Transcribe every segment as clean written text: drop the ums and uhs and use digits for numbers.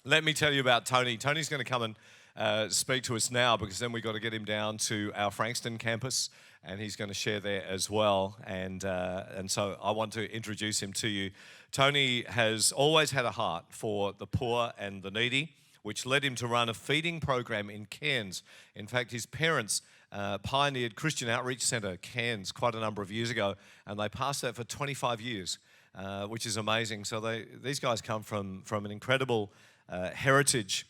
Let me tell you about Tony. Tony's going to come and speak to us now, because then we've got to get him down to our Frankston campus, and he's going to share there as well. And so I want to introduce him to you. Tony has always had a heart for the poor and the needy, which led him to run a feeding program in Cairns. In fact, his parents pioneered Christian Outreach Centre, Cairns, quite a number of years ago, and they passed that for 25 years, which is amazing. So these guys come from an incredible heritage.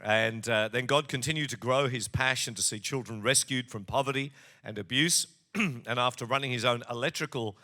And then God continued to grow his passion to see children rescued from poverty and abuse. And after running his own electrical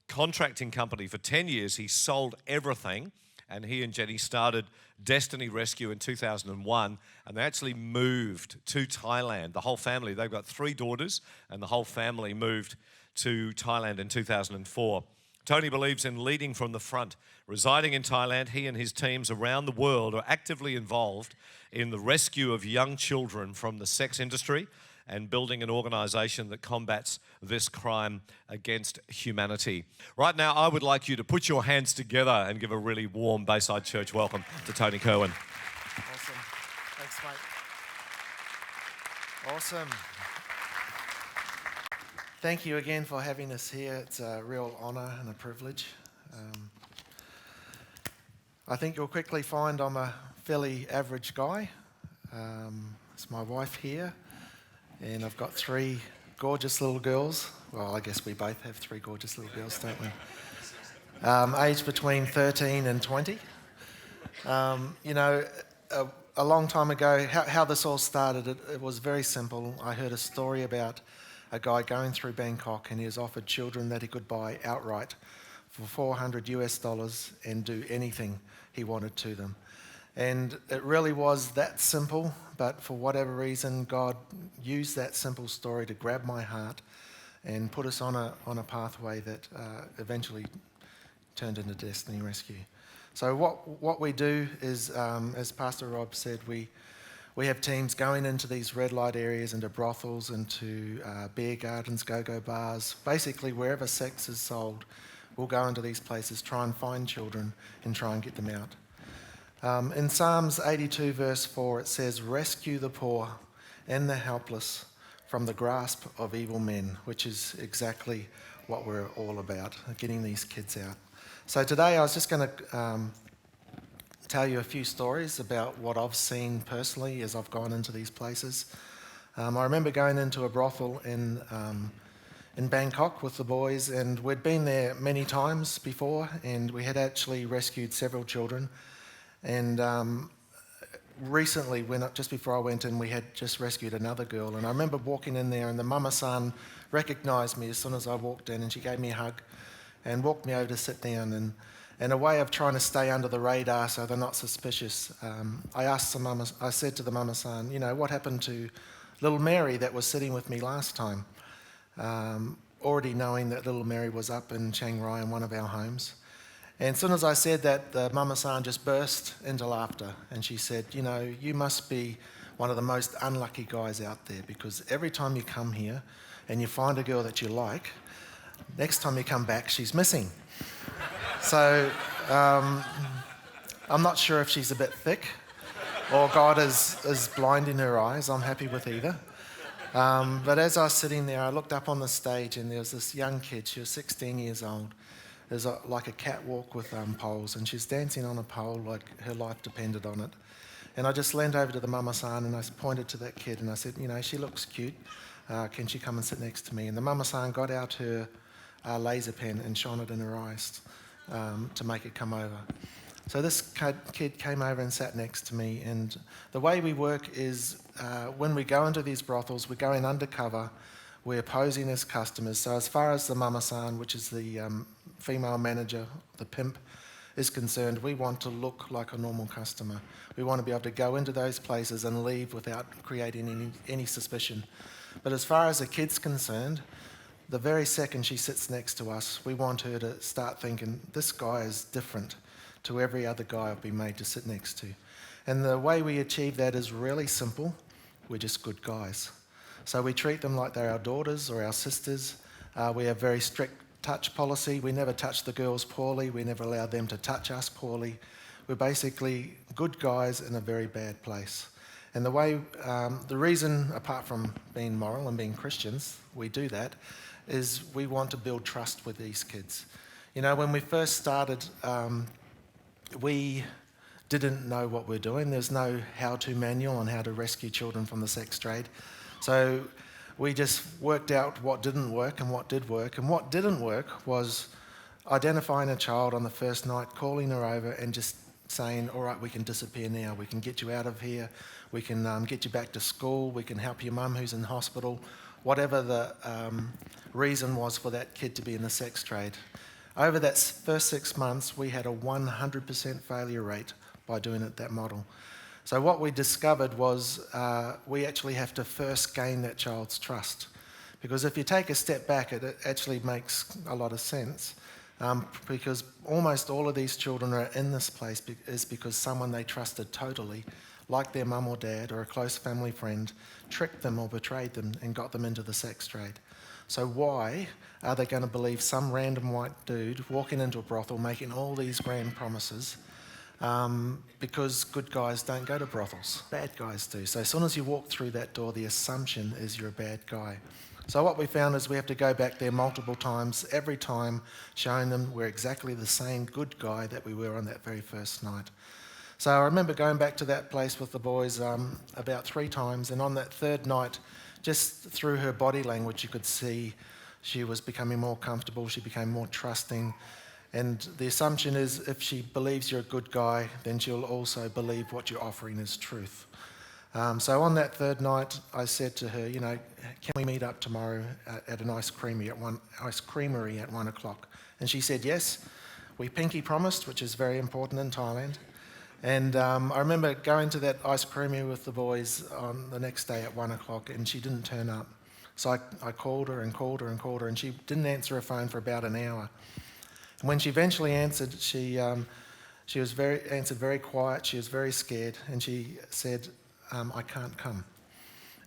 contracting company for 10 years, he sold everything. And he and Jenny started Destiny Rescue in 2001. And they actually moved to Thailand. The whole family, they've got 3 daughters, and the whole family moved to Thailand in 2004. Tony believes in leading from the front. Residing in Thailand, he and his teams around the world are actively involved in the rescue of young children from the sex industry and building an organisation that combats this crime against humanity. Right now, I would like you to put your hands together and give a really warm Bayside Church welcome to Tony Kirwan. Awesome. Thanks, mate. Awesome. Thank you again for having us here. It's a real honour and a privilege. I think you'll quickly find I'm a fairly average guy. It's my wife here, and I've got 3 gorgeous little girls. Well, I guess we both have 3 gorgeous little girls, don't we? Aged between 13 and 20. A long time ago, how this all started, it was very simple. I heard a story about a guy going through Bangkok, and he was offered children that he could buy outright for $400 and do anything he wanted to them. And it really was that simple, but for whatever reason, God used that simple story to grab my heart and put us on a pathway that eventually turned into Destiny Rescue. So what we do is, as Pastor Rob said, we have teams going into these red light areas, into brothels, into beer gardens, go-go bars. Basically, wherever sex is sold, we'll go into these places, try and find children and try and get them out. In Psalms 82 verse 4, it says, "Rescue the poor and the helpless from the grasp of evil men," which is exactly what we're all about, getting these kids out. So today I was just going to tell you a few stories about what I've seen personally as I've gone into these places. I remember going into a brothel in Bangkok with the boys, and we'd been there many times before, and we had actually rescued several children. And recently, just before I went in, we had just rescued another girl, and I remember walking in there, and the mama-san recognised me as soon as I walked in, and she gave me a hug and walked me over to sit down. And a way of trying to stay under the radar so they're not suspicious, I said to the mama-san, what happened to little Mary that was sitting with me last time? Already knowing that little Mary was up in Chiang Rai in one of our homes. And as soon as I said that, the mama-san just burst into laughter, and she said, you must be one of the most unlucky guys out there, because every time you come here and you find a girl that you like, next time you come back, she's missing. So I'm not sure if she's a bit thick or God is blinding her eyes. I'm happy with either. But as I was sitting there, I looked up on the stage, and there was this young kid. She was 16 years old. There's like a catwalk with poles, and she's dancing on a pole like her life depended on it. And I just leaned over to the mama-san, and I pointed to that kid, and I said, she looks cute. Can she come and sit next to me? And the mama-san got out her laser pen and shone it in her eyes to make it come over. So this kid came over and sat next to me, and the way we work is when we go into these brothels, we're going undercover, we're posing as customers. So as far as the mama-san, which is the female manager, the pimp, is concerned, we want to look like a normal customer. We want to be able to go into those places and leave without creating any suspicion. But as far as the kid's concerned, the very second she sits next to us, we want her to start thinking, this guy is different to every other guy I've been made to sit next to. And the way we achieve that is really simple. We're just good guys. So we treat them like they're our daughters or our sisters. We have very strict touch policy. We never touch the girls poorly. We never allow them to touch us poorly. We're basically good guys in a very bad place. And the reason, apart from being moral and being Christians, we do that, is we want to build trust with these kids. You know, when we first started, we didn't know what we're doing. There's no how-to manual on how to rescue children from the sex trade. So we just worked out what didn't work and what did work. And what didn't work was identifying a child on the first night, calling her over and just saying, all right, we can disappear now. We can get you out of here. We can get you back to school. We can help your mum who's in hospital. Whatever the reason was for that kid to be in the sex trade. Over that first 6 months, we had a 100% failure rate by doing it that model. So what we discovered was we actually have to first gain that child's trust. Because if you take a step back, it actually makes a lot of sense. Because almost all of these children are in this place is because someone they trusted totally, like their mum or dad or a close family friend, tricked them or betrayed them and got them into the sex trade. So why are they going to believe some random white dude walking into a brothel making all these grand promises? Because good guys don't go to brothels, bad guys do. So as soon as you walk through that door, the assumption is you're a bad guy. So what we found is we have to go back there multiple times, every time showing them we're exactly the same good guy that we were on that very first night. So I remember going back to that place with the boys about 3 times, and on that third night, just through her body language, you could see she was becoming more comfortable, she became more trusting. And the assumption is if she believes you're a good guy, then she'll also believe what you're offering is truth. So on that third night, I said to her, you know, can we meet up tomorrow at an ice creamery at 1 o'clock? And she said yes. We pinky promised, which is very important in Thailand. And I remember going to that ice creamery with the boys on the next day at 1 o'clock, and she didn't turn up. So I called her and called her and called her, and she didn't answer her phone for about an hour. And when she eventually answered, she was answered very quiet. She was very scared, and she said, I can't come.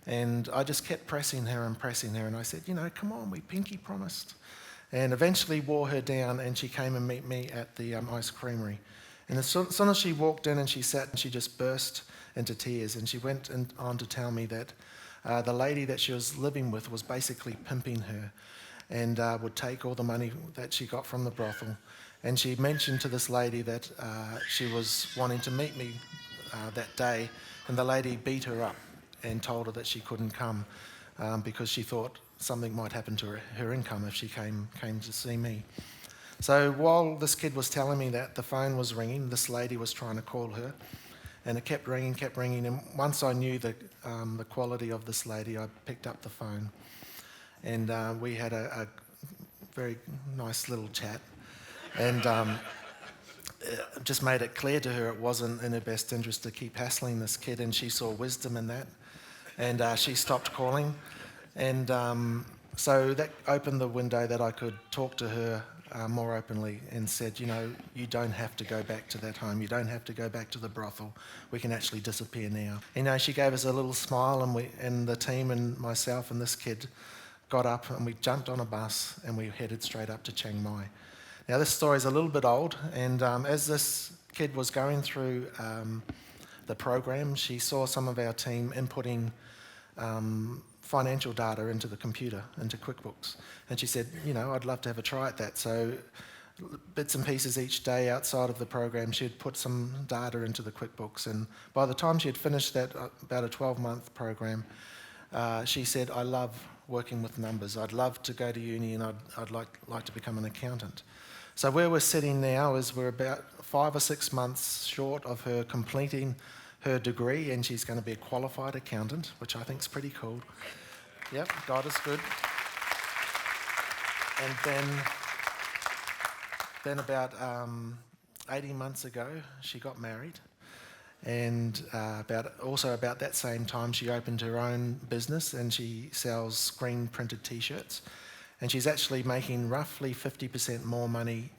And I just kept pressing her, and I said, you know, come on, we pinky promised. And eventually wore her down, and she came and met me at the ice creamery. And as soon as she walked in and she sat, and she just burst into tears, and she went on to tell me that the lady that she was living with was basically pimping her, and would take all the money that she got from the brothel. And she mentioned to this lady that she was wanting to meet me that day, and the lady beat her up and told her that she couldn't come because she thought something might happen to her income if she came to see me. So while this kid was telling me that, the phone was ringing, this lady was trying to call her, and it kept ringing, and once I knew the quality of this lady, I picked up the phone. And we had a very nice little chat, and just made it clear to her it wasn't in her best interest to keep hassling this kid, and she saw wisdom in that, and she stopped calling. And so that opened the window that I could talk to her more openly, and said, you know, you don't have to go back to that home. You don't have to go back to the brothel. We can actually disappear now. You know, she gave us a little smile, and the team and myself and this kid got up and we jumped on a bus and we headed straight up to Chiang Mai. Now this story is a little bit old, and as this kid was going through the program, she saw some of our team inputting financial data into the computer, into QuickBooks. And she said, you know, I'd love to have a try at that. So bits and pieces each day outside of the program, she'd put some data into the QuickBooks. And by the time she had finished that, about a 12-month program, she said, I love working with numbers. I'd love to go to uni, and I'd like to become an accountant. So where we're sitting now is we're about 5 or 6 months short of her completing her degree, and she's going to be a qualified accountant, which I think is pretty cool. Yep, God is good. And then about 18 months ago, she got married. And about that same time, she opened her own business, and she sells screen-printed T-shirts. And she's actually making roughly 50% more money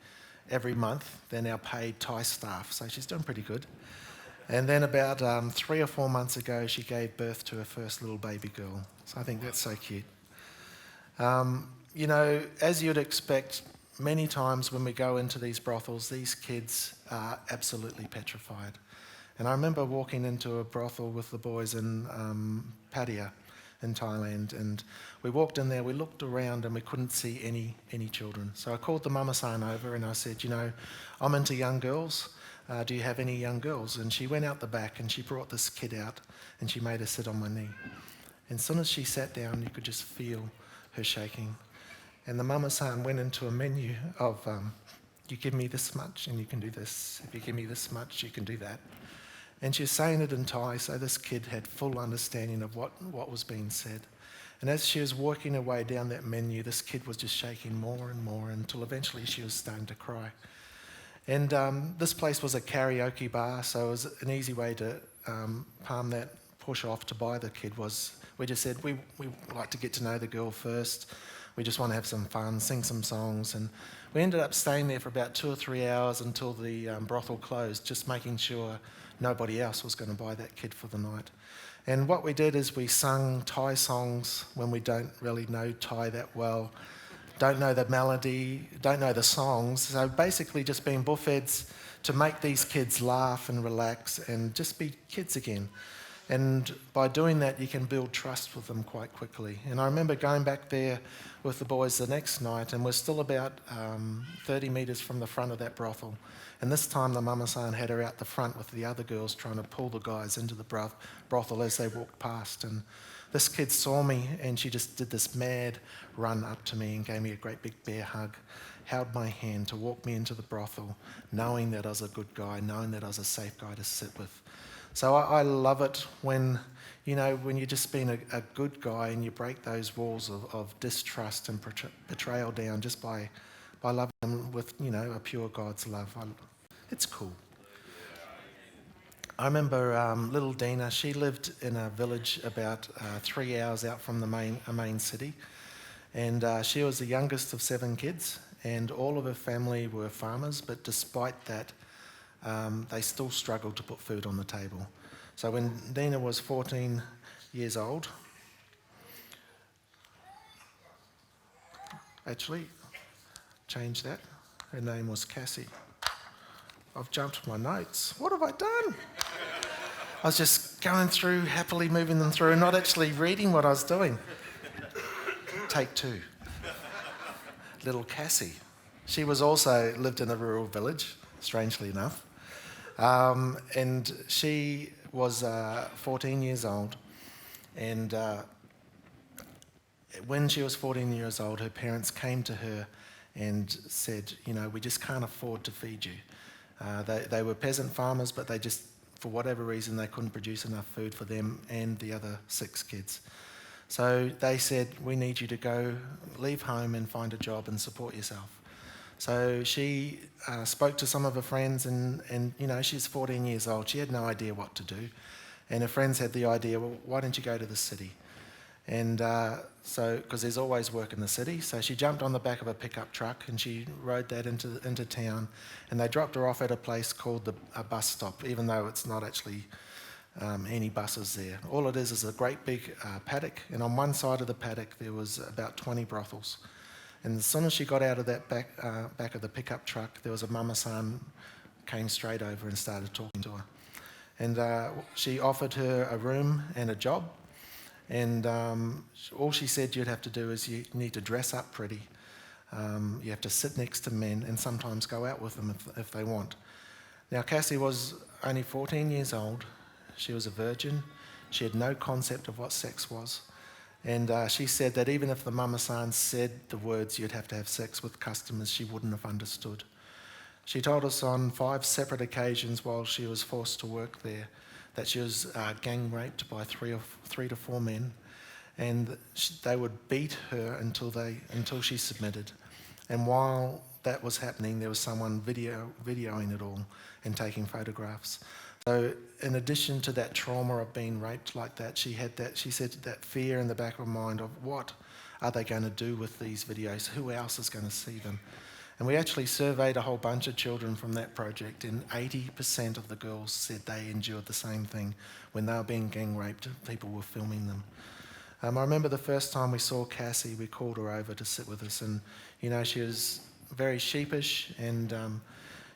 every month than our paid Thai staff. So she's doing pretty good. And then about 3 or 4 months ago, she gave birth to her first little baby girl. So I think that's so cute. You know, as you'd expect, many times when we go into these brothels, these kids are absolutely petrified. And I remember walking into a brothel with the boys in Pattaya in Thailand, and we walked in there, we looked around and we couldn't see any children. So I called the mama-san over and I said, I'm into young girls. Do you have any young girls? And she went out the back and she brought this kid out and she made her sit on my knee. And as soon as she sat down, you could just feel her shaking. And the mama-san went into a menu of, you give me this much and you can do this. If you give me this much, you can do that. And she was saying it in Thai, so this kid had full understanding of what was being said. And as she was working her way down that menu, this kid was just shaking more and more until eventually she was starting to cry. And this place was a karaoke bar, so it was an easy way to palm that push off to buy the kid was, we just said, we like to get to know the girl first. We just want to have some fun, sing some songs. And we ended up staying there for about 2 or 3 hours until the brothel closed, just making sure nobody else was going to buy that kid for the night. And what we did is we sung Thai songs when we don't really know Thai that well, don't know the melody, don't know the songs. So basically just being bullfeds to make these kids laugh and relax and just be kids again. And by doing that, you can build trust with them quite quickly. And I remember going back there with the boys the next night, and we're still about 30 metres from the front of that brothel. And this time the mama-san had her out the front with the other girls trying to pull the guys into the brothel as they walked past. And this kid saw me and she just did this mad run up to me and gave me a great big bear hug, held my hand to walk me into the brothel, knowing that I was a good guy, knowing that I was a safe guy to sit with. So I love it when you're just being a good guy and you break those walls of distrust and betrayal down just by loving them with, a pure God's love. It's cool. I remember little Dina, she lived in a village about 3 hours out from the main city. And she was the youngest of 7 kids, and all of her family were farmers, but despite that, they still struggled to put food on the table. So when Dina was 14 years old, actually, change that, her name was Cassie. I've jumped my notes. What have I done? I was just going through, happily moving them through, and not actually reading what I was doing. Take 2. Little Cassie. She was also lived in a rural village, strangely enough. And she was 14 years old. And when she was 14 years old, her parents came to her and said, we just can't afford to feed you. They were peasant farmers, but they just, for whatever reason, they couldn't produce enough food for them and the other 6 kids. So they said, we need you to go, leave home and find a job and support yourself. So she spoke to some of her friends and she's 14 years old. She had no idea what to do. And her friends had the idea, well, why don't you go to the city? And because there's always work in the city. So she jumped on the back of a pickup truck and she rode that into town. And they dropped her off at a place called a bus stop, even though it's not actually any buses there. All it is a great big paddock. And on one side of the paddock, there was about 20 brothels. And as soon as she got out of that back of the pickup truck, there was a mama-san came straight over and started talking to her. And she offered her a room and a job. And all she said you'd have to do is you need to dress up pretty. You have to sit next to men and sometimes go out with them if they want. Now, Cassie was only 14 years old. She was a virgin. She had no concept of what sex was. And she said that even if the mama-san said the words, you'd have to have sex with customers, she wouldn't have understood. She told us on 5 separate occasions while she was forced to work there that she was gang raped by 3 to 4 men, and they would beat her until she submitted. And while that was happening, there was someone videoing it all and taking photographs. So in addition to that trauma of being raped like that, she said that fear in the back of her mind of what are they going to do with these videos? Who else is going to see them? And we actually surveyed a whole bunch of children from that project, and 80% of the girls said they endured the same thing. When they were being gang raped, people were filming them. I remember the first time we saw Cassie, we called her over to sit with us, and she was very sheepish, and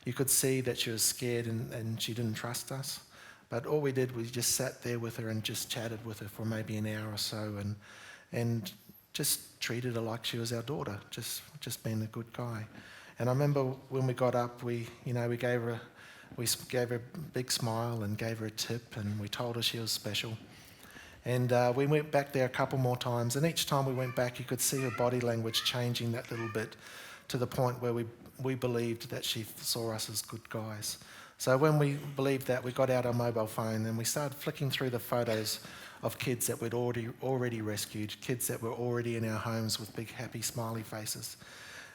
you could see that she was scared and she didn't trust us. But all we did was just sat there with her and just chatted with her for maybe an hour or so, and just treated her like she was our daughter, just being a good guy. And I remember when we got up, we gave her a big smile and gave her a tip, and we told her she was special. And we went back there a couple more times, and each time we went back, you could see her body language changing that little bit to the point where we believed that she saw us as good guys. So when we believed that, we got out our mobile phone and we started flicking through the photos of kids that we'd already rescued, kids that were already in our homes with big, happy, smiley faces.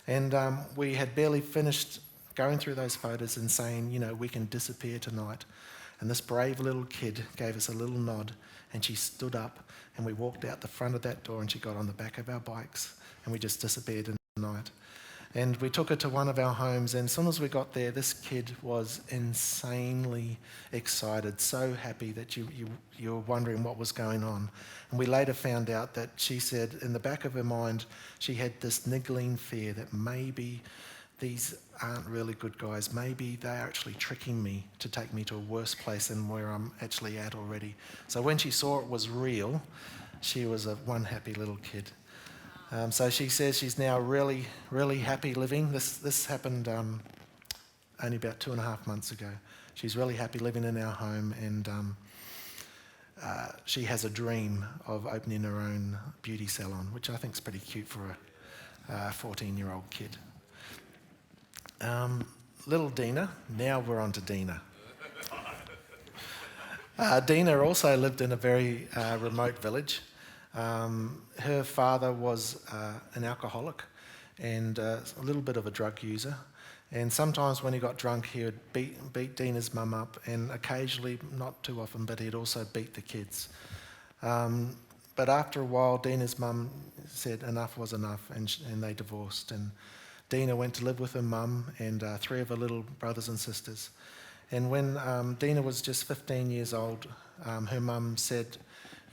And we had barely finished going through those photos and saying, we can disappear tonight. And this brave little kid gave us a little nod, and she stood up, and we walked out the front of that door, and she got on the back of our bikes, and we just disappeared in the night. And we took her to one of our homes, and as soon as we got there, this kid was insanely excited, so happy that you were wondering what was going on. And we later found out that she said in the back of her mind, she had this niggling fear that maybe these aren't really good guys. Maybe they're actually tricking me to take me to a worse place than where I'm actually at already. So when she saw it was real, she was one happy little kid. So she says she's now really, really happy living. This happened only about 2.5 months ago. She's really happy living in our home, and she has a dream of opening her own beauty salon, which I think is pretty cute for a 14-year-old kid. Little Dina. Now we're on to Dina. Dina also lived in a very remote village. Her father was an alcoholic and a little bit of a drug user. And sometimes when he got drunk, he would beat Dina's mum up, and occasionally, not too often, but he'd also beat the kids. But after a while, Dina's mum said enough was enough, and they divorced. And Dina went to live with her mum and 3 of her little brothers and sisters. And when Dina was just 15 years old, her mum said,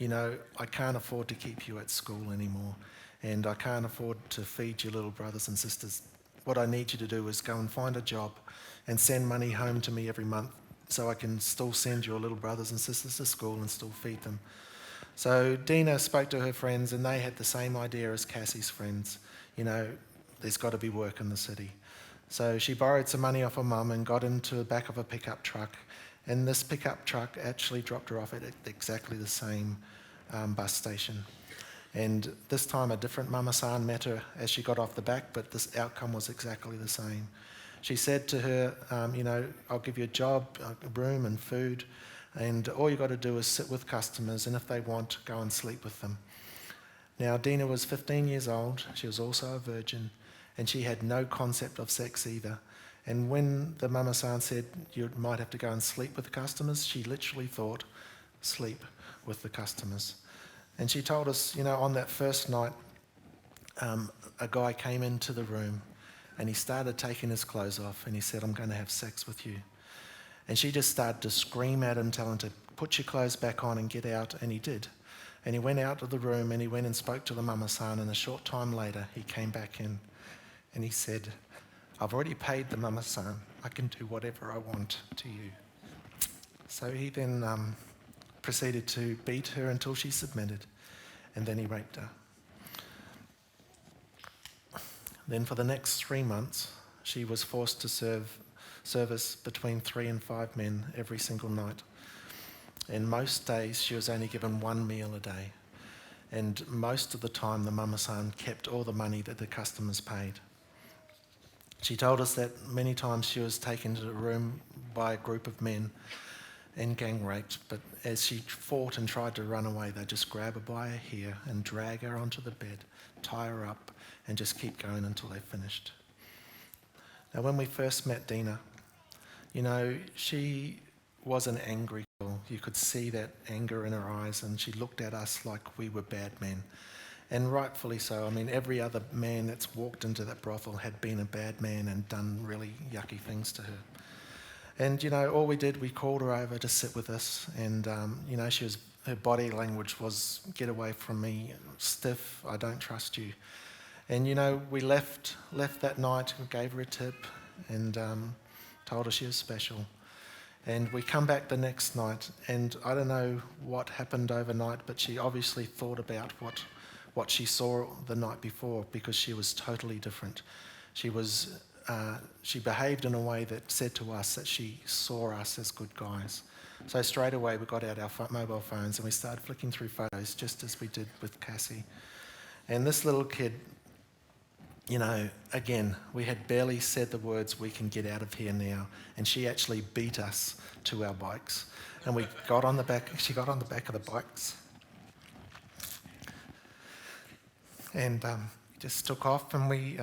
I can't afford to keep you at school anymore, and I can't afford to feed your little brothers and sisters. What I need you to do is go and find a job and send money home to me every month so I can still send your little brothers and sisters to school and still feed them. So Dina spoke to her friends, and they had the same idea as Cassie's friends. There's got to be work in the city. So she borrowed some money off her mum and got into the back of a pickup truck. And this pickup truck actually dropped her off at exactly the same bus station. And this time a different mama-san met her as she got off the back, but this outcome was exactly the same. She said to her, I'll give you a job, a room and food, and all you got to do is sit with customers, and if they want, go and sleep with them. Now, Dina was 15 years old. She was also a virgin, and she had no concept of sex either. And when the mama-san said you might have to go and sleep with the customers, she literally thought, sleep with the customers. And she told us, on that first night, a guy came into the room and he started taking his clothes off and he said, I'm going to have sex with you. And she just started to scream at him, telling him to put your clothes back on and get out, and he did. And he went out of the room and he went and spoke to the mama-san, and a short time later he came back in and he said, I've already paid the mama-san. I can do whatever I want to you. So he then proceeded to beat her until she submitted, and then he raped her. Then for the next 3 months, she was forced to service between 3 and 5 men every single night. And most days she was only given 1 meal a day. And most of the time the mama-san kept all the money that the customers paid. She told us that many times she was taken to a room by a group of men and gang raped, but as she fought and tried to run away, they'd just grab her by her hair and drag her onto the bed, tie her up, and just keep going until they finished. Now, when we first met Dina, she was an angry girl. You could see that anger in her eyes, and she looked at us like we were bad men. And rightfully so. I mean, every other man that's walked into that brothel had been a bad man and done really yucky things to her. And, all we did, we called her over to sit with us, and, her body language was, get away from me, stiff, I don't trust you. And, we left that night, we gave her a tip, and told her she was special. And we come back the next night, and I don't know what happened overnight, but she obviously thought about what she saw the night before, because she was totally different. She behaved in a way that said to us that she saw us as good guys. So straight away we got out our mobile phones and we started flicking through photos, just as we did with Cassie. And this little kid, again, we had barely said the words, "We can get out of here now," and she actually beat us to our bikes. And she got on the back of the bikes and just took off, and we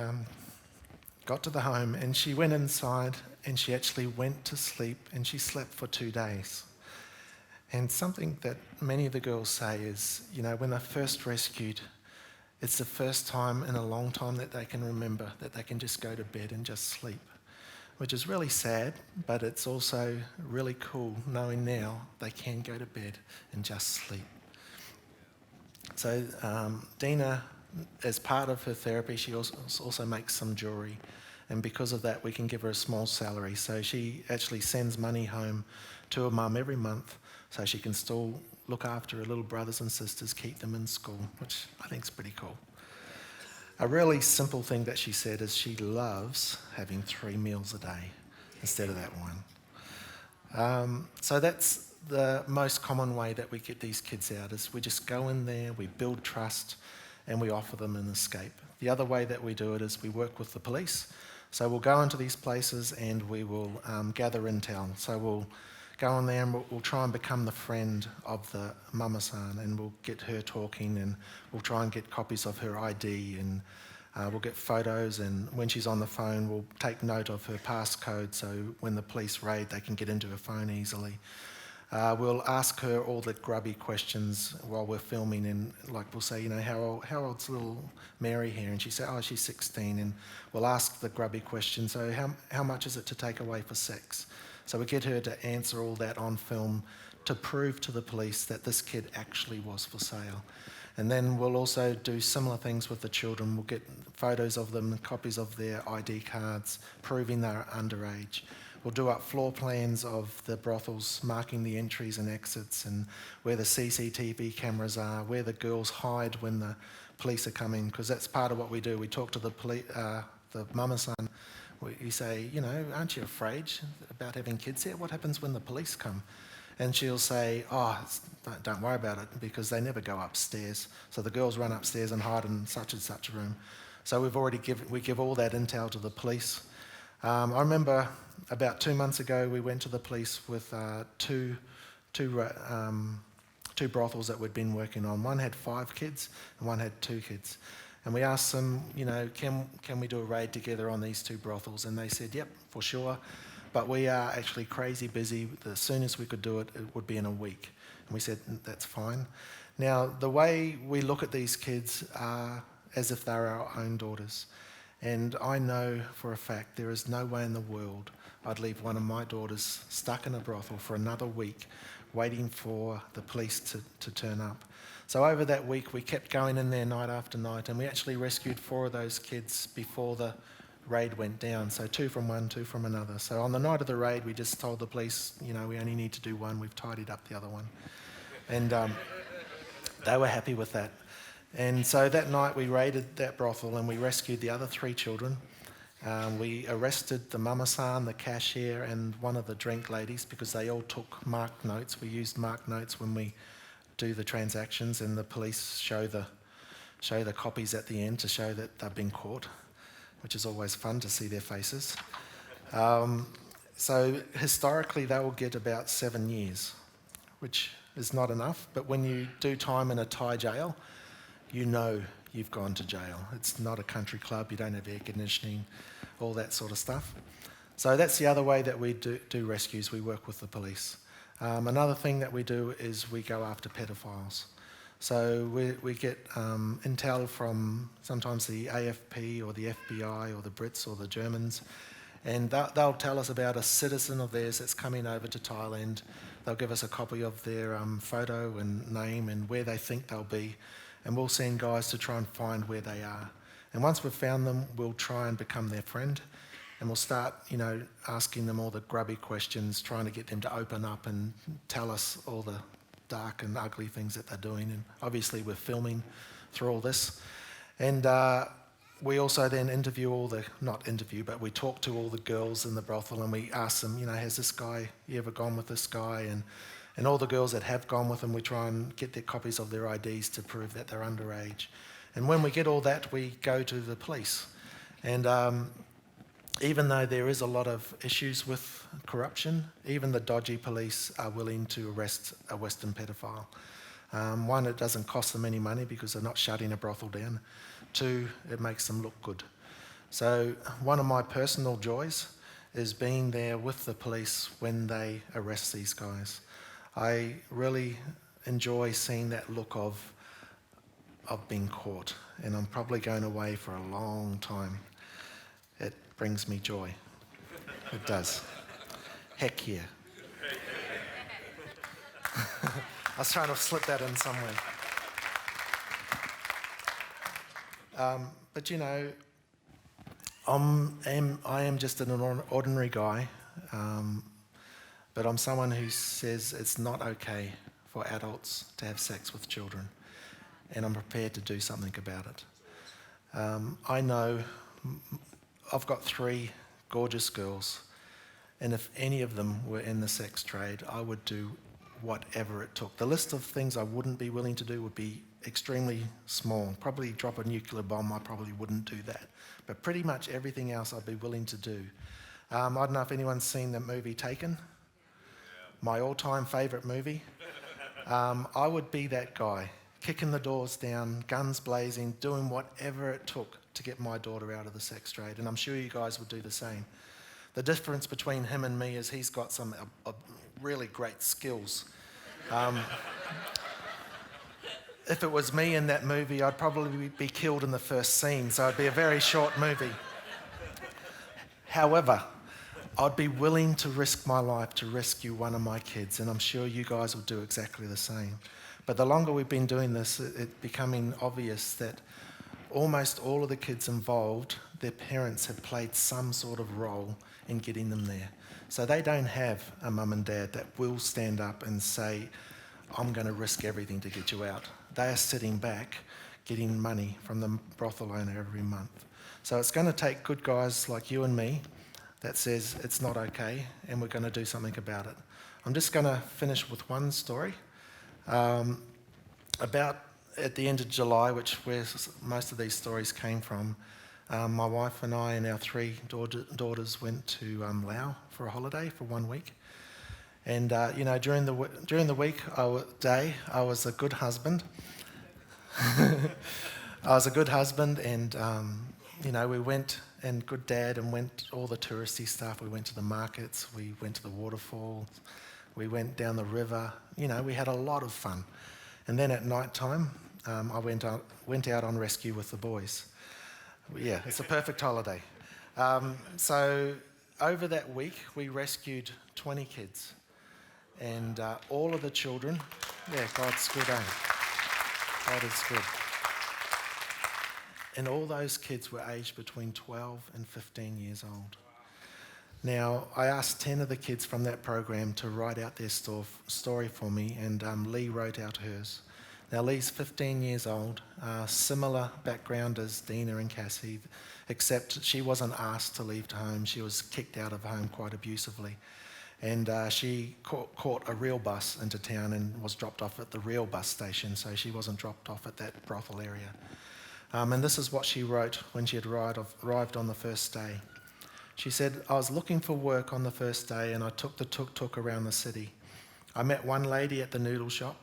got to the home, and she went inside and she actually went to sleep, and she slept for 2 days. And something that many of the girls say is, when they're first rescued, it's the first time in a long time that they can remember that they can just go to bed and just sleep, which is really sad, but it's also really cool knowing now they can go to bed and just sleep. So Dina, as part of her therapy, she also makes some jewellery, and because of that we can give her a small salary. So she actually sends money home to her mum every month so she can still look after her little brothers and sisters, keep them in school, which I think is pretty cool. A really simple thing that she said is she loves having 3 meals a day instead of that one. So that's the most common way that we get these kids out, is we just go in there, we build trust, and we offer them an escape. The other way that we do it is we work with the police. So we'll go into these places and we will gather intel. So we'll go in there and we'll try and become the friend of the mama-san, and we'll get her talking, and we'll try and get copies of her ID, and we'll get photos, and when she's on the phone we'll take note of her passcode so when the police raid they can get into her phone easily. We'll ask her all the grubby questions while we're filming, and we'll say, how old's little Mary here? And she say, oh, she's 16, and we'll ask the grubby question, so how much is it to take away for sex? So we get her to answer all that on film to prove to the police that this kid actually was for sale. And then we'll also do similar things with the children. We'll get photos of them, copies of their ID cards, proving they're underage. We'll do up floor plans of the brothels, marking the entries and exits, and where the CCTV cameras are, where the girls hide when the police are coming, because that's part of what we do. We talk to the mama-san. We say, aren't you afraid about having kids here? What happens when the police come? And she'll say, oh, don't worry about it, because they never go upstairs. So the girls run upstairs and hide in such and such a room. So we give all that intel to the police. I remember about 2 months ago, we went to the police with two brothels that we'd been working on. One had 5 kids and one had 2 kids. And we asked them, can we do a raid together on these 2 brothels? And they said, yep, for sure. But we are actually crazy busy. The soonest we could do it, it would be in a week. And we said, that's fine. Now, the way we look at these kids are as if they're our own daughters. And I know for a fact there is no way in the world I'd leave one of my daughters stuck in a brothel for another week waiting for the police to turn up. So over that week we kept going in there night after night, and we actually rescued 4 of those kids before the raid went down. So 2 from one, 2 from another. So on the night of the raid we just told the police, we only need to do 1, we've tidied up the other one. And they were happy with that. And so that night we raided that brothel and we rescued the other 3 children. We arrested the mama-san, the cashier, and one of the drink ladies, because they all took marked notes. We used marked notes when we do the transactions, and the police show the copies at the end to show that they've been caught, which is always fun to see their faces. So historically they will get about 7 years, which is not enough, but when you do time in a Thai jail, you've gone to jail. It's not a country club, you don't have air conditioning, all that sort of stuff. So that's the other way that we do rescues, we work with the police. Another thing that we do is we go after pedophiles. So we get intel from sometimes the AFP or the FBI or the Brits or the Germans, and they'll tell us about a citizen of theirs that's coming over to Thailand. They'll give us a copy of their photo and name and where they think they'll be, and we'll send guys to try and find where they are. And once we've found them, we'll try and become their friend. and we'll start, asking them all the grubby questions, trying to get them to open up and tell us all the dark and ugly things that they're doing. And obviously we're filming through all this. And we also then but we talk to all the girls in the brothel, and we ask them, has this guy, you ever gone with this guy? And all the girls that have gone with them, we try and get their copies of their IDs to prove that they're underage. And when we get all that, we go to the police. And even though there is a lot of issues with corruption, even the dodgy police are willing to arrest a Western pedophile. One, it doesn't cost them any money because they're not shutting a brothel down. Two, it makes them look good. So one of my personal joys is being there with the police when they arrest these guys. I really enjoy seeing that look of being caught, and I'm probably going away for a long time. It brings me joy. It does. Heck yeah. I was trying to slip that in somewhere. But I am just an ordinary guy, but I'm someone who says it's not okay for adults to have sex with children, and I'm prepared to do something about it. I know I've got 3 gorgeous girls, and if any of them were in the sex trade, I would do whatever it took. The list of things I wouldn't be willing to do would be extremely small. Probably drop a nuclear bomb, I probably wouldn't do that. But pretty much everything else I'd be willing to do. I don't know if anyone's seen the movie Taken. Yeah. My all-time favourite movie. I would be that guy, kicking the doors down, guns blazing, doing whatever it took to get my daughter out of the sex trade. And I'm sure you guys would do the same. The difference between him and me is he's got some really great skills. If it was me in that movie, I'd probably be killed in the first scene, so it'd be a very short movie. However, I'd be willing to risk my life to rescue one of my kids, and I'm sure you guys will do exactly the same. But the longer we've been doing this, it's becoming obvious that almost all of the kids involved, their parents have played some sort of role in getting them there. So they don't have a mum and dad that will stand up and say, I'm going to risk everything to get you out. They are sitting back getting money from the brothel owner every month. So it's going to take good guys like you and me that says it's not okay and we're going to do something about it. I'm just going to finish with one story. About at the end of July, where most of these stories came from, my wife and I and our 3 daughters went to Laos for a holiday for 1 week. And during the week, I was a good husband. I was a good husband, and we went, and good dad, and went all the touristy stuff. We went to the markets, we went to the waterfalls, we went down the river. We had a lot of fun. And then at night time, I went out on rescue with the boys. Yeah, it's a perfect holiday. So over that week, we rescued 20 kids. And all of the children, God's good, eh? God is good. And all those kids were aged between 12 and 15 years old. Now, I asked 10 of the kids from that program to write out their story for me, and Lee wrote out hers. Now, Lee's 15 years old, similar background as Dina and Cassie, except she wasn't asked to leave home. She was kicked out of home quite abusively. And she caught a real bus into town and was dropped off at the real bus station, so she wasn't dropped off at that brothel area. And this is what she wrote when she had arrived on the first day. She said, I was looking for work on the first day and I took the tuk-tuk around the city. I met one lady at the noodle shop.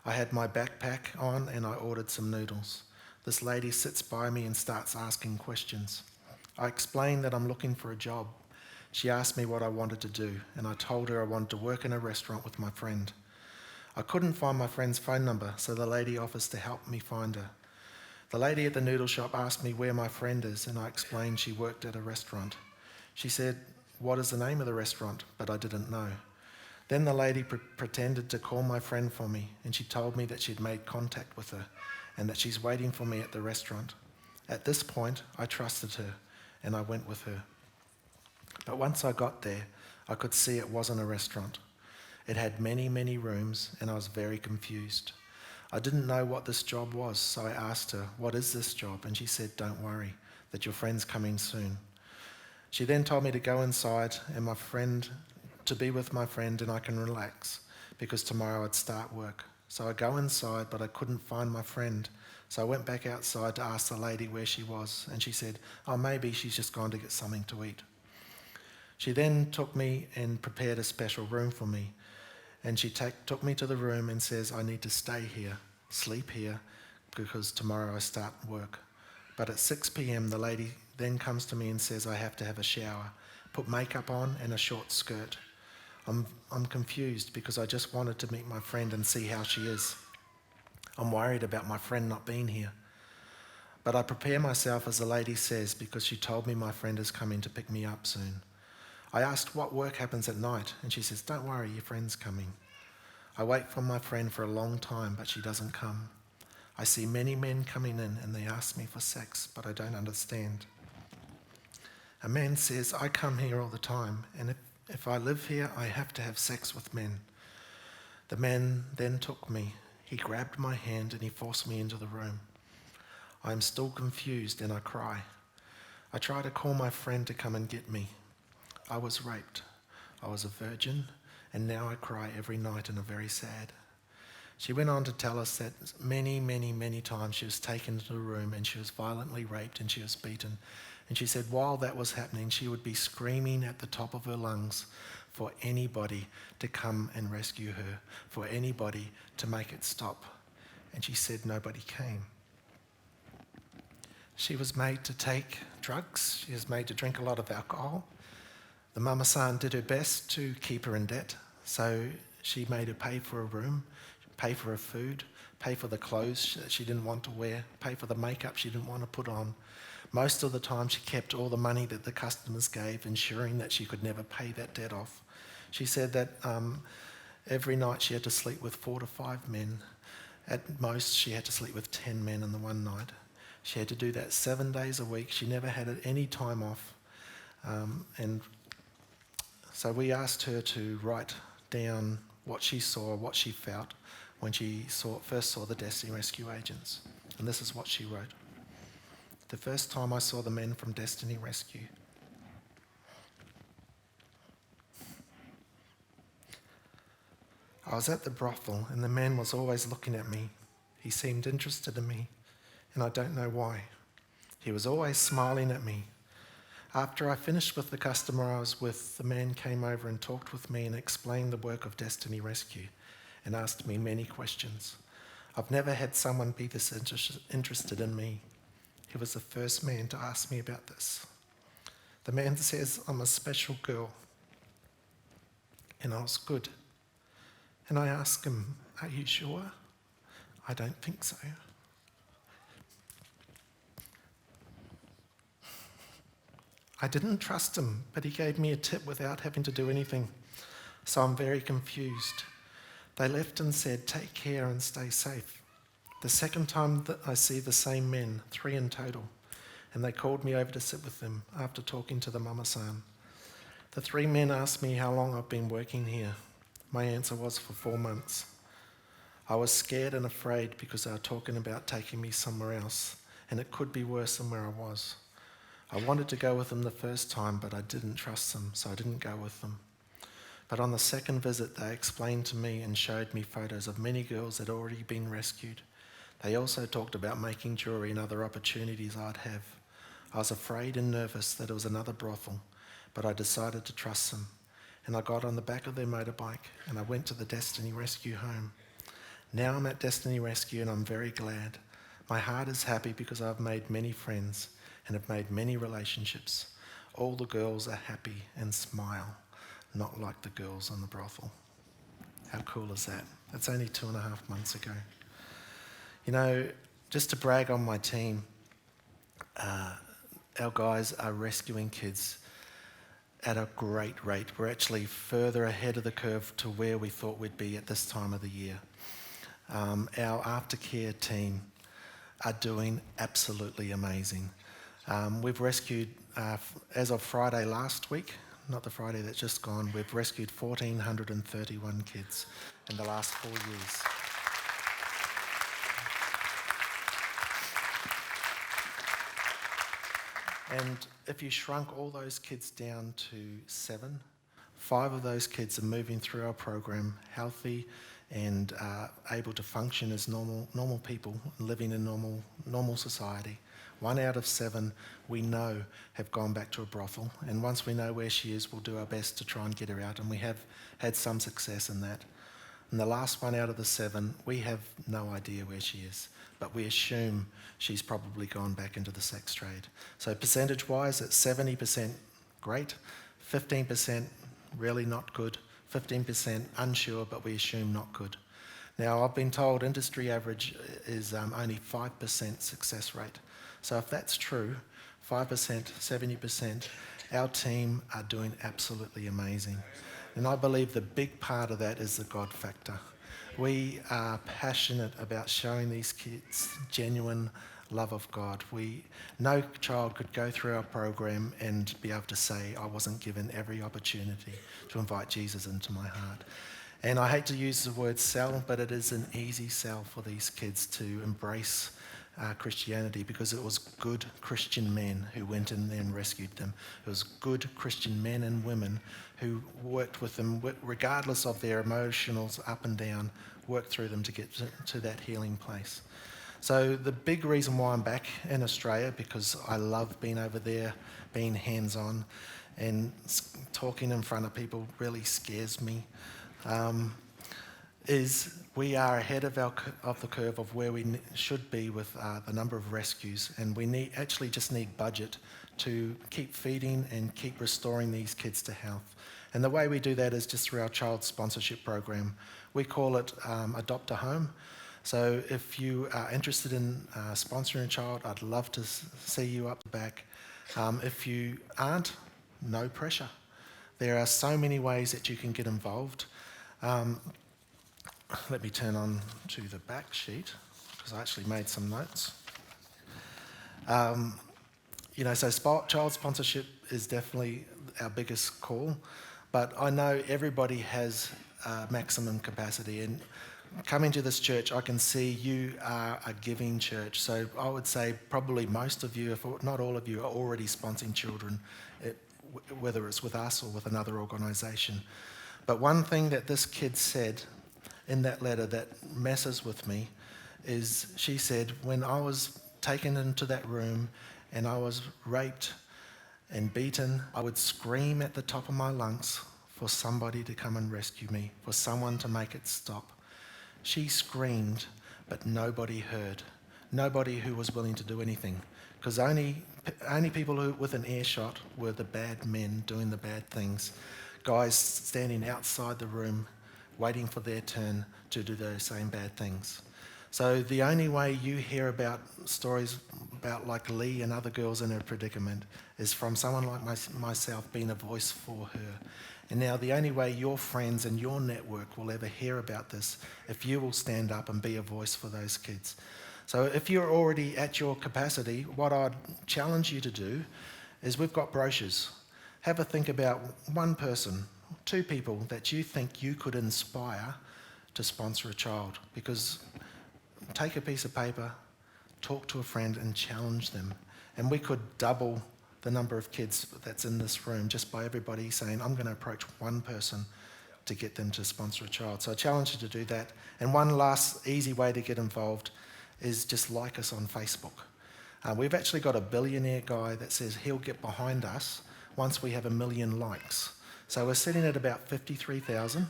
I had my backpack on and I ordered some noodles. This lady sits by me and starts asking questions. I explained that I'm looking for a job. She asked me what I wanted to do, and I told her I wanted to work in a restaurant with my friend. I couldn't find my friend's phone number, so the lady offers to help me find her. The lady at the noodle shop asked me where my friend is, and I explained she worked at a restaurant. She said, what is the name of the restaurant? But I didn't know. Then the lady pretended to call my friend for me, and she told me that she'd made contact with her and that she's waiting for me at the restaurant. At this point, I trusted her, and I went with her. But once I got there, I could see it wasn't a restaurant. It had many, many rooms, and I was very confused. I didn't know what this job was, so I asked her, "What is this job?" And she said, "Don't worry, that your friend's coming soon." She then told me to go inside and to be with my friend, and I can relax because tomorrow I'd start work. So I go inside, but I couldn't find my friend. So I went back outside to ask the lady where she was, and she said, "Oh, maybe she's just gone to get something to eat." She then took me and prepared a special room for me. And she took me to the room and says, "I need to stay here, sleep here, because tomorrow I start work." But at 6 p.m, the lady then comes to me and says I have to have a shower, put makeup on and a short skirt. I'm confused because I just wanted to meet my friend and see how she is. I'm worried about my friend not being here. But I prepare myself as the lady says because she told me my friend is coming to pick me up soon. I asked what work happens at night, and she says, "Don't worry, your friend's coming." I wait for my friend for a long time, but she doesn't come. I see many men coming in, and they ask me for sex, but I don't understand. A man says, "I come here all the time, and if I live here, I have to have sex with men." The man then took me. He grabbed my hand, and he forced me into the room. I am still confused, and I cry. I try to call my friend to come and get me. I was raped. I was a virgin, and now I cry every night and are very sad. She went on to tell us that many, many, many times she was taken into the room and she was violently raped and she was beaten. And she said while that was happening, she would be screaming at the top of her lungs for anybody to come and rescue her, for anybody to make it stop. And she said nobody came. She was made to take drugs. She was made to drink a lot of alcohol. The mama-san did her best to keep her in debt, so she made her pay for a room, pay for her food, pay for the clothes that she didn't want to wear, pay for the makeup she didn't want to put on. Most of the time she kept all the money that the customers gave, ensuring that she could never pay that debt off. She said that every night she had to sleep with 4 to 5 men. At most she had to sleep with 10 men in the one night. She had to do that 7 days a week. She never had any time off. So we asked her to write down what she saw, what she felt when she first saw the Destiny Rescue agents. And this is what she wrote. "The first time I saw the men from Destiny Rescue, I was at the brothel and the man was always looking at me. He seemed interested in me, and I don't know why. He was always smiling at me. After I finished with the customer I was with, the man came over and talked with me and explained the work of Destiny Rescue and asked me many questions. I've never had someone be this interested in me. He was the first man to ask me about this. The man says I'm a special girl, and I was good. And I asked him, 'Are you sure?' 'I don't think so.' I didn't trust him, but he gave me a tip without having to do anything. So I'm very confused. They left and said, 'Take care and stay safe.' The second time that I see the same men, 3 in total, and they called me over to sit with them after talking to the mama-san. The 3 men asked me how long I've been working here. My answer was for 4 months. I was scared and afraid because they were talking about taking me somewhere else, and it could be worse than where I was. I wanted to go with them the first time, but I didn't trust them, so I didn't go with them. But on the second visit, they explained to me and showed me photos of many girls that had already been rescued. They also talked about making jewelry and other opportunities I'd have. I was afraid and nervous that it was another brothel, but I decided to trust them. And I got on the back of their motorbike and I went to the Destiny Rescue home. Now I'm at Destiny Rescue and I'm very glad. My heart is happy because I've made many friends and have made many relationships. All the girls are happy and smile, not like the girls in the brothel. How cool is that? That's only 2.5 months ago. You know, just to brag on my team, our guys are rescuing kids at a great rate. We're actually further ahead of the curve to where we thought we'd be at this time of the year. Our aftercare team are doing absolutely amazing. We've rescued, as of Friday last week, not the Friday that's just gone, we've rescued 1,431 kids in the last 4 years. And if you shrunk all those kids down to 7, 5 of those kids are moving through our program healthy and able to function as normal people living in normal society. 1 out of 7 we know have gone back to a brothel, and once we know where she is, we'll do our best to try and get her out, and we have had some success in that. And the last 1 out of the 7, we have no idea where she is, but we assume she's probably gone back into the sex trade. So percentage-wise, it's 70% great, 15% really not good, 15% unsure, but we assume not good. Now, I've been told industry average is only 5% success rate. So if that's true, 5%, 70%, our team are doing absolutely amazing. And I believe the big part of that is the God factor. We are passionate about showing these kids genuine love of God. No child could go through our program and be able to say, I wasn't given every opportunity to invite Jesus into my heart. And I hate to use the word sell, but it is an easy sell for these kids to embrace Christianity, because it was good Christian men who went in there and rescued them. It was good Christian men and women who worked with them, regardless of their emotionals up and down, worked through them to get to that healing place. So the big reason why I'm back in Australia, because I love being over there, being hands-on, and talking in front of people really scares me, is we are ahead of the curve of where we should be with the number of rescues, and we actually just need budget to keep feeding and keep restoring these kids to health. And the way we do that is just through our child sponsorship program. We call it Adopt a Home. So if you are interested in sponsoring a child, I'd love to see you up the back. If you aren't, no pressure. There are so many ways that you can get involved. Let me turn on to the back sheet, because I actually made some notes. So child sponsorship is definitely our biggest call, but I know everybody has maximum capacity, and coming to this church, I can see you are a giving church. So I would say probably most of you, if not all of you, are already sponsoring children, whether it's with us or with another organisation. But one thing that this kid said in that letter that messes with me is, she said, when I was taken into that room and I was raped and beaten, I would scream at the top of my lungs for somebody to come and rescue me, for someone to make it stop. She screamed, but nobody heard. Nobody who was willing to do anything, because only people who within earshot were the bad men doing the bad things, guys standing outside the room waiting for their turn to do those same bad things. So the only way you hear about stories about like Lee and other girls in her predicament is from someone like myself being a voice for her. And now the only way your friends and your network will ever hear about this, if you will stand up and be a voice for those kids. So if you're already at your capacity, what I'd challenge you to do is, we've got brochures. Have a think about one person, 2 people that you think you could inspire to sponsor a child. Because take a piece of paper, talk to a friend and challenge them. And we could double the number of kids that's in this room just by everybody saying, I'm going to approach one person to get them to sponsor a child. So I challenge you to do that. And one last easy way to get involved is just like us on Facebook. We've actually got a billionaire guy that says he'll get behind us once we have 1 million likes. So we're sitting at about 53,000.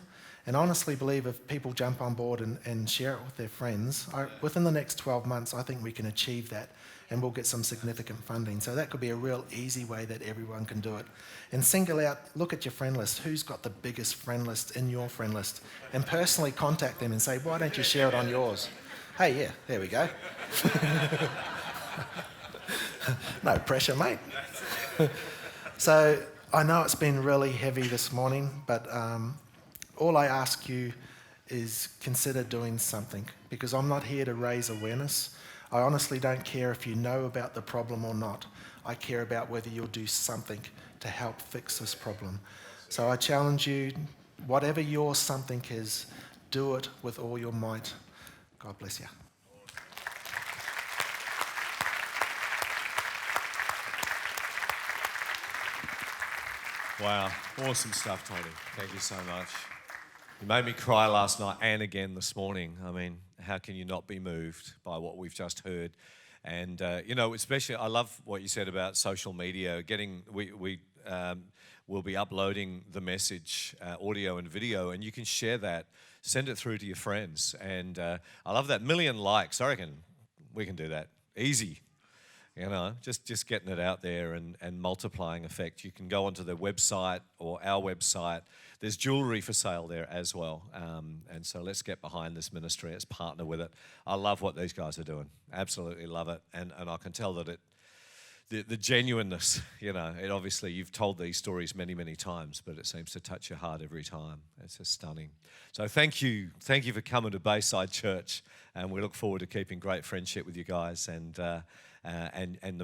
And I honestly believe if people jump on board and share it with their friends, within the next 12 months, I think we can achieve that, and we'll get some significant funding. So that could be a real easy way that everyone can do it. And single out, look at your friend list. Who's got the biggest friend list in your friend list? And personally contact them and say, why don't you share it on yours? Hey, yeah, there we go. No pressure, mate. So I know it's been really heavy this morning, but all I ask you is consider doing something, because I'm not here to raise awareness. I honestly don't care if you know about the problem or not. I care about whether you'll do something to help fix this problem. So I challenge you, whatever your something is, do it with all your might. God bless you. Wow, awesome stuff, Tony. Thank you so much. You made me cry last night and again this morning. I mean, how can you not be moved by what we've just heard? And, especially I love what you said about social media. We'll be uploading the message, audio and video, and you can share that, send it through to your friends. And I love that. 1 million likes, I reckon we can do that. Easy. Just getting it out there and multiplying effect. You can go onto their website or our website. There's jewellery for sale there as well. And so let's get behind this ministry. Let's partner with it. I love what these guys are doing. Absolutely love it. And I can tell that the genuineness, it obviously, you've told these stories many, many times, but it seems to touch your heart every time. It's just stunning. So thank you for coming to Bayside Church, and we look forward to keeping great friendship with you guys and the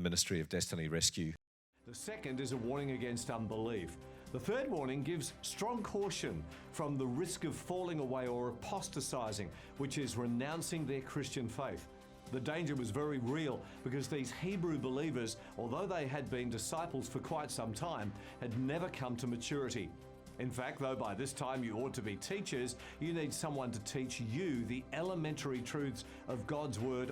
Ministry of Destiny Rescue. The second is a warning against unbelief. The third warning gives strong caution from the risk of falling away or apostatizing, which is renouncing their Christian faith. The danger was very real because these Hebrew believers, although they had been disciples for quite some time, had never come to maturity. In fact, though by this time you ought to be teachers, you need someone to teach you the elementary truths of God's Word